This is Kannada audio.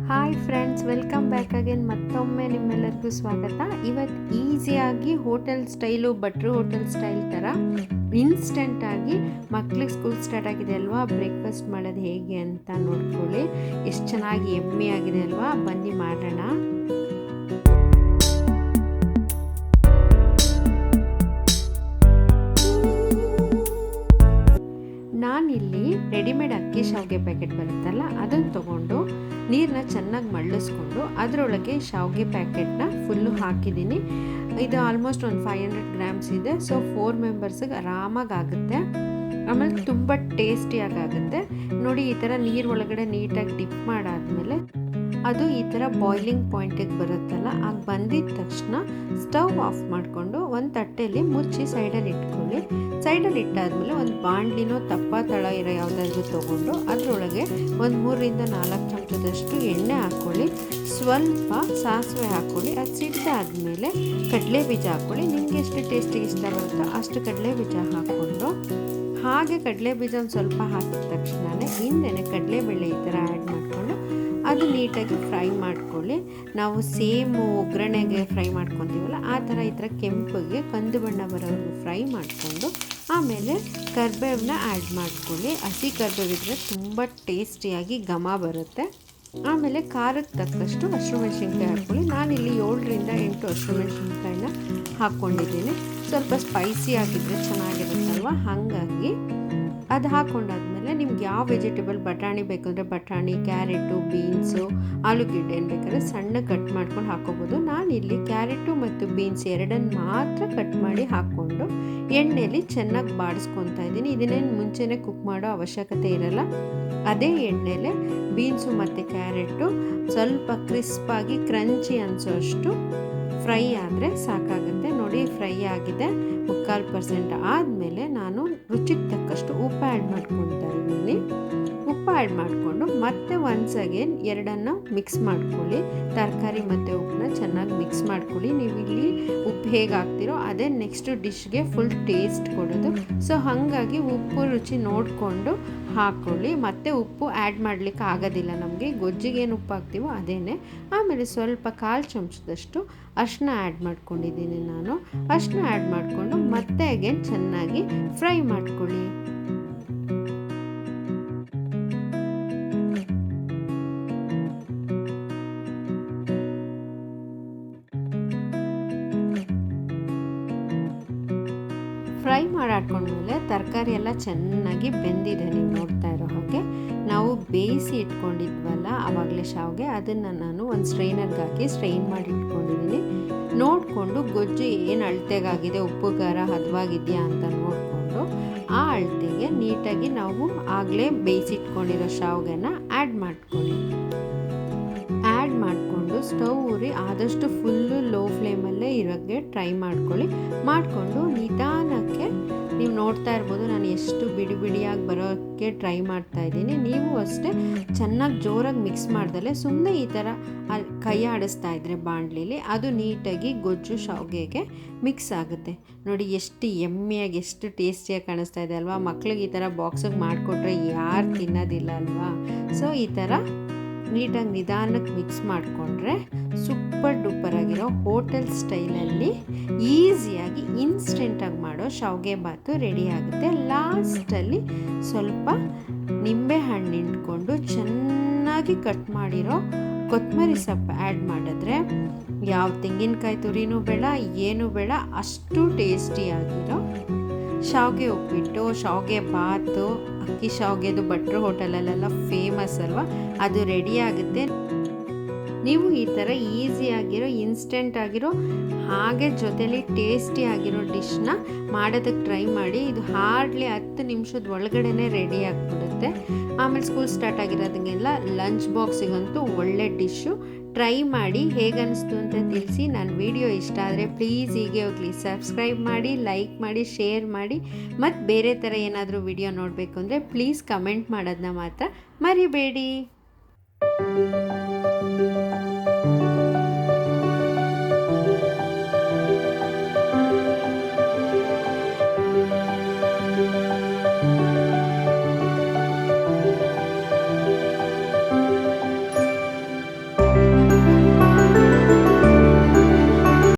Hi friends, welcome back again. ಮತ್ತೊಮ್ಮೆ ನಿಮ್ಮೆಲ್ಲರಿಗೂ ಸ್ವಾಗತ. ಇವತ್ತು ಈಸಿಯಾಗಿ ಹೋಟೆಲ್ ಸ್ಟೈಲು, ಭಟ್ರು ಹೋಟೆಲ್ ಸ್ಟೈಲ್ ಥರ ಇನ್ಸ್ಟೆಂಟಾಗಿ ಮಕ್ಳಿಗೆ ಸ್ಕೂಲ್ ಸ್ಟಾರ್ಟ್ ಆಗಿದೆ ಅಲ್ವಾ, ಬ್ರೇಕ್ಫಾಸ್ಟ್ ಮಾಡೋದು ಹೇಗೆ ಅಂತ ನೋಡ್ಕೊಳ್ಳಿ. ಎಷ್ಟು ಚೆನ್ನಾಗಿ ಎಮ್ಮೆ ಆಗಿದೆ ಅಲ್ವಾ, ಬನ್ನಿ ಮಾಡೋಣ. ನಾನಿಲ್ಲಿ ರೆಡಿಮೇಡ್ ಅಕ್ಕಿ ಶಾವಿಗೆ ಪ್ಯಾಕೆಟ್ ಬರುತ್ತಲ್ಲ, ಅದನ್ನು ತೊಗೊಂಡು ನೀರನ್ನ ಚೆನ್ನಾಗಿ ಮಳ್ಳಿಸ್ಕೊಂಡು ಅದರೊಳಗೆ ಶಾವಿಗೆ ಪ್ಯಾಕೆಟ್ನ ಫುಲ್ಲು ಹಾಕಿದ್ದೀನಿ. ಇದು ಆಲ್ಮೋಸ್ಟ್ ಒಂದು 500 ಗ್ರಾಮ್ಸ್ ಇದೆ. ಸೊ 4 ಮೆಂಬರ್ಸಿಗೆ ಆರಾಮಾಗಿ ಆಗುತ್ತೆ. ಆಮೇಲೆ ತುಂಬ ಟೇಸ್ಟಿಯಾಗಿ ಆಗುತ್ತೆ ನೋಡಿ. ಈ ಥರ ನೀರು ಒಳಗಡೆ ನೀಟಾಗಿ ಡಿಪ್ ಮಾಡಾದ್ಮೇಲೆ ಅದು ಈ ಥರ ಬಾಯ್ಲಿಂಗ್ ಪಾಯಿಂಟಿಗೆ ಬರುತ್ತಲ್ಲ, ಆಗ ಬಂದಿದ್ದ ತಕ್ಷಣ ಸ್ಟವ್ ಆಫ್ ಮಾಡಿಕೊಂಡು ಒಂದು ತಟ್ಟೆಯಲ್ಲಿ ಮುಚ್ಚಿ ಸೈಡಲ್ಲಿ ಇಟ್ಕೊಳ್ಳಿ. ಸೈಡಲ್ಲಿ ಇಟ್ಟಾದ್ಮೇಲೆ ಒಂದು ಬಾಣಲಿನೋ ತಪ್ಪ ತಳ ಇರೋ ಯಾವುದಾದ್ರೂ ತೊಗೊಂಡು ಅದರೊಳಗೆ ಒಂದು 3ರಿಂದ 4 ಚಮಚದಷ್ಟು ಎಣ್ಣೆ ಹಾಕ್ಕೊಳ್ಳಿ. ಸ್ವಲ್ಪ ಸಾಸಿವೆ ಹಾಕ್ಕೊಳ್ಳಿ. ಅದು ಸಿಡ್ದಾದ್ಮೇಲೆ ಕಡಲೆ ಬೀಜ ಹಾಕ್ಕೊಳ್ಳಿ. ನಿಮಗೆ ಎಷ್ಟು ಟೇಸ್ಟಿಗೆ ಇಷ್ಟ ಬರುತ್ತೋ ಅಷ್ಟು ಕಡಲೆ ಬೀಜ ಹಾಕ್ಕೊಂಡು, ಹಾಗೆ ಕಡಲೆ ಬೀಜ ಒಂದು ಸ್ವಲ್ಪ ಹಾಕಿದ ತಕ್ಷಣವೇ ಹಿಂದೆನೆ ಕಡಲೆಬೇಳೆ ಈ ಥರ ಆ್ಯಡ್ ಮಾಡಿಕೊಂಡು ಅದು ನೀಟಾಗಿ ಫ್ರೈ ಮಾಡ್ಕೊಳ್ಳಿ. ನಾವು ಸೇಮು ಒಗ್ಗರಣೆಗೆ ಫ್ರೈ ಮಾಡ್ಕೊತೀವಲ್ಲ ಆ ಥರ ಈ ಥರ ಕೆಂಪಿಗೆ ಕಂದು ಬಣ್ಣ ಬರೋವರೆಗೂ ಫ್ರೈ ಮಾಡಿಕೊಂಡು ಆಮೇಲೆ ಕರಿಬೇವನ್ನ ಆ್ಯಡ್ ಮಾಡ್ಕೊಳ್ಳಿ. ಹಸಿ ಕರಿಬೇವಿದ್ರೆ ತುಂಬ ಟೇಸ್ಟಿಯಾಗಿ ಘಮ ಬರುತ್ತೆ. ಆಮೇಲೆ ಖಾರಕ್ಕೆ ತಕ್ಕಷ್ಟು ಹಸಿಮೆಣಸಿನ್ಕಾಯಿ ಹಾಕ್ಕೊಳ್ಳಿ. ನಾನಿಲ್ಲಿ 7ರಿಂದ 8 ಹಸಿಮೆಣಸಿನ್ಕಾಯಿನ ಹಾಕ್ಕೊಂಡಿದ್ದೀನಿ. ಸ್ವಲ್ಪ ಸ್ಪೈಸಿ ಆಗಿದ್ದರೆ ಚೆನ್ನಾಗಿರುತ್ತಲ್ವ, ಹಾಗಾಗಿ ಅದು ಹಾಕ್ಕೊಂಡಾದ್ಮೇಲೆ ನಿಮ್ಗೆ ಯಾವ ವೆಜಿಟೇಬಲ್, ಬಟಾಣಿ ಬೇಕಂದರೆ ಬಟಾಣಿ, ಕ್ಯಾರೆಟು, ಬೀನ್ಸು, ಆಲೂಗೆಡ್ಡೆ ಏನು ಬೇಕಾದ್ರೆ ಸಣ್ಣ ಕಟ್ ಮಾಡ್ಕೊಂಡು ಹಾಕ್ಕೋಬೋದು. ನಾನಿಲ್ಲಿ ಕ್ಯಾರೆಟು ಮತ್ತು ಬೀನ್ಸ್ ಎರಡನ್ನು ಮಾತ್ರ ಕಟ್ ಮಾಡಿ ಹಾಕ್ಕೊಂಡು ಎಣ್ಣೆಯಲ್ಲಿ ಚೆನ್ನಾಗಿ ಬಾಡಿಸ್ಕೊತಾ ಇದ್ದೀನಿ. ಇದನ್ನೇನು ಮುಂಚೆನೇ ಕುಕ್ ಮಾಡೋ ಅವಶ್ಯಕತೆ ಇರಲ್ಲ. ಅದೇ ಎಣ್ಣೆಲೆ ಬೀನ್ಸು ಮತ್ತು ಕ್ಯಾರೆಟು ಸ್ವಲ್ಪ ಕ್ರಿಸ್ಪಾಗಿ ಕ್ರಂಚಿ ಅನಿಸೋಷ್ಟು ಫ್ರೈ ಆದರೆ ಸಾಕಾಗುತ್ತೆ ನೋಡಿ. ಫ್ರೈ ಆಗಿದೆ 3/4% ಆದಮೇಲೆ ನಾನು ರುಚಿಗೆ ತಕ್ಕಷ್ಟು ಉಪ್ಪು ಆ್ಯಡ್ ಮಾಡ್ಕೊತಾ ಇದ್ದೀನಿ. ಉಪ್ಪು ಆ್ಯಡ್ ಮಾಡಿಕೊಂಡು ಮತ್ತೆ ಒನ್ಸ್ ಅಗೇನ್ ಎರಡನ್ನು ಮಿಕ್ಸ್ ಮಾಡ್ಕೊಳ್ಳಿ. ತರಕಾರಿ ಮತ್ತು ಉಪ್ಪನ್ನ ಚೆನ್ನಾಗಿ ಮಿಕ್ಸ್ ಮಾಡ್ಕೊಳ್ಳಿ. ನೀವು ಇಲ್ಲಿ ಉಪ್ಪು ಹೇಗೆ ಹಾಕ್ತಿರೋ ಅದೇ ನೆಕ್ಸ್ಟ್ ಡಿಶ್ಗೆ ಫುಲ್ ಟೇಸ್ಟ್ ಕೊಡೋದು. ಸೊ ಹಾಗಾಗಿ ಉಪ್ಪು ರುಚಿ ನೋಡಿಕೊಂಡು ಹಾಕ್ಕೊಳ್ಳಿ. ಮತ್ತೆ ಉಪ್ಪು ಆ್ಯಡ್ ಮಾಡಲಿಕ್ಕೆ ಆಗೋದಿಲ್ಲ ನಮಗೆ, ಗೊಜ್ಜಿಗೆ ಏನು ಉಪ್ಪು ಹಾಕ್ತೀವೋ ಅದೇನೆ. ಆಮೇಲೆ ಸ್ವಲ್ಪ 1/4 ಚಮಚದಷ್ಟು ಅರಿಶಿನ ಆ್ಯಡ್ ಮಾಡ್ಕೊಂಡಿದ್ದೀನಿ ನಾನು. ಅರಿಶಿನ ಆ್ಯಡ್ ಮಾಡಿಕೊಂಡು ಮತ್ತೆ ಅಗೇನ್ ಚೆನ್ನಾಗಿ ಫ್ರೈ ಮಾಡ್ಕೊಳ್ಳಿ. ಫ್ರೈ ಮಾಡಾಡ್ಕೊಂಡ್ಮೇಲೆ ತರಕಾರಿ ಎಲ್ಲ ಚೆನ್ನಾಗಿ ಬೆಂದಿದೆ. ನೀವು ನೋಡ್ತಾ ಇರೋ ಹಾಗೆ ನಾವು ಬೇಯಿಸಿ ಇಟ್ಕೊಂಡಿದ್ವಲ್ಲ ಆವಾಗಲೇ ಶಾವಿಗೆ, ಅದನ್ನು ನಾನು ಒಂದು ಸ್ಟ್ರೈನರ್ಗೆ ಹಾಕಿ ಸ್ಟ್ರೈನ್ ಮಾಡಿ ಇಟ್ಕೊಂಡಿದ್ದೀನಿ. ನೋಡಿಕೊಂಡು ಗೊಜ್ಜು ಏನು ಅಳತೆಗಾಗಿದೆ, ಉಪ್ಪು ಖಾರ ಹದವಾಗಿದೆಯಾ ಅಂತ ನೋಡಿಕೊಂಡು ಆ ಅಳತೆಗೆ ನೀಟಾಗಿ ನಾವು ಆಗಲೇ ಬೇಯಿಸಿಟ್ಕೊಂಡಿರೋ ಶಾವಿಗೆನ ಆ್ಯಡ್ ಮಾಡ್ಕೊಳ್ಳಿ. ಆ್ಯಡ್ ಮಾಡಿಕೊಂಡು ಸ್ಟವ್ ಉರಿ ಆದಷ್ಟು ಫುಲ್ಲು ಲೋ ಫ್ಲೇಮಲ್ಲೇ ಇರೋಕ್ಕೆ ಟ್ರೈ ಮಾಡಿಕೊಂಡು ನಿಧಾನಕ್ಕೆ ನೀವು ನೋಡ್ತಾ ಇರ್ಬೋದು ನಾನು ಎಷ್ಟು ಬಿಡಿ ಬಿಡಿಯಾಗಿ ಬರೋಕ್ಕೆ ಟ್ರೈ ಮಾಡ್ತಾ ಇದ್ದೀನಿ. ನೀವು ಅಷ್ಟೇ ಚೆನ್ನಾಗಿ ಜೋರಾಗಿ ಮಿಕ್ಸ್ ಮಾಡ್ದಲೆ ಸುಮ್ಮನೆ ಈ ಥರ ಕೈ ಆಡಿಸ್ತಾ ಇದ್ರೆ ಬಾಣಲಿಲಿ ಅದು ನೀಟಾಗಿ ಗೊಜ್ಜು ಶಾವಿಗೆಗೆ ಮಿಕ್ಸ್ ಆಗುತ್ತೆ ನೋಡಿ. ಎಷ್ಟು ಎಮ್ಮೆಯಾಗಿ ಎಷ್ಟು ಟೇಸ್ಟಿಯಾಗಿ ಕಾಣಿಸ್ತಾ ಇದೆ ಅಲ್ವಾ. ಮಕ್ಳಿಗೆ ಈ ಥರ ಬಾಕ್ಸಿಗೆ ಮಾಡಿಕೊಟ್ರೆ ಯಾರು ತಿನ್ನೋದಿಲ್ಲ ಅಲ್ವಾ. ಸೊ ಈ ಥರ ನೀಟಾಗಿ ನಿಧಾನಕ್ಕೆ ಮಿಕ್ಸ್ ಮಾಡಿಕೊಂಡ್ರೆ ಸೂಪರ್ ಡೂಪರ್ ಆಗಿರೋ ಹೋಟೆಲ್ ಸ್ಟೈಲಲ್ಲಿ ಈಸಿಯಾಗಿ ಇನ್ಸ್ಟೆಂಟಾಗಿ ಮಾಡೋ ಶಾವಿಗೆ ಬಾತು ರೆಡಿ ಆಗುತ್ತೆ. ಲಾಸ್ಟಲ್ಲಿ ಸ್ವಲ್ಪ ನಿಂಬೆ ಹಣ್ಣು ಹಿಂಡ್ಕೊಂಡು ಚೆನ್ನಾಗಿ ಕಟ್ ಮಾಡಿರೋ ಕೊತ್ತಂಬರಿ ಸೊಪ್ಪು ಆ್ಯಡ್ ಮಾಡಿದ್ರೆ ಯಾವ ತೆಂಗಿನಕಾಯಿ ತುರಿನೂ ಬೇಡ, ಏನೂ ಬೇಡ, ಅಷ್ಟು ಟೇಸ್ಟಿಯಾಗಿರೋ ಶಾವಿಗೆ ಉಪ್ಪಿಟ್ಟು, ಶಾವಿಗೆ ಬಾತು, ಅಕ್ಕಿ ಶಾವಿಗೆದು ಭಟ್ರು ಹೋಟೆಲಲ್ಲೆಲ್ಲ ಫೇಮಸ್ ಅಲ್ವಾ, ಅದು ರೆಡಿ ಆಗುತ್ತೆ. ನೀವು ಈ ಥರ ಈಸಿಯಾಗಿರೋ ಇನ್ಸ್ಟೆಂಟ್ ಆಗಿರೋ ಹಾಗೆ ಜೊತೆಲಿ ಟೇಸ್ಟಿ ಆಗಿರೋ ಡಿಶ್ನ ಮಾಡೋದಕ್ಕೆ ಟ್ರೈ ಮಾಡಿ. ಇದು ಹಾರ್ಡ್ಲಿ 10 ನಿಮಿಷದ ಒಳಗಡೆನೇ ರೆಡಿ ಆಗಿಬಿಡುತ್ತೆ. ಆಮೇಲೆ ಸ್ಕೂಲ್ ಸ್ಟಾರ್ಟ್ ಆಗಿರೋದಂಗೆಲ್ಲ ಲಂಚ್ ಬಾಕ್ಸಿಗಂತೂ ಒಳ್ಳೆ ಡಿಶ್ಶು. ಟ್ರೈ ಮಾಡಿ ಹೇಗನ್ನಿಸ್ತು ಅಂತ ತಿಳಿಸಿ. ನನ್ನ ವಿಡಿಯೋ ಇಷ್ಟ ಆದರೆ ಪ್ಲೀಸ್ ಹೀಗೆ ಹೋಗಲಿ ಸಬ್ಸ್ಕ್ರೈಬ್ ಮಾಡಿ, ಲೈಕ್ ಮಾಡಿ, ಶೇರ್ ಮಾಡಿ. ಮತ್ತು ಬೇರೆ ಥರ ಏನಾದರೂ ವಿಡಿಯೋ ನೋಡಬೇಕು ಅಂದರೆ ಪ್ಲೀಸ್ ಕಮೆಂಟ್ ಮಾಡೋದನ್ನ ಮಾತ್ರ ಮರಿಬೇಡಿ.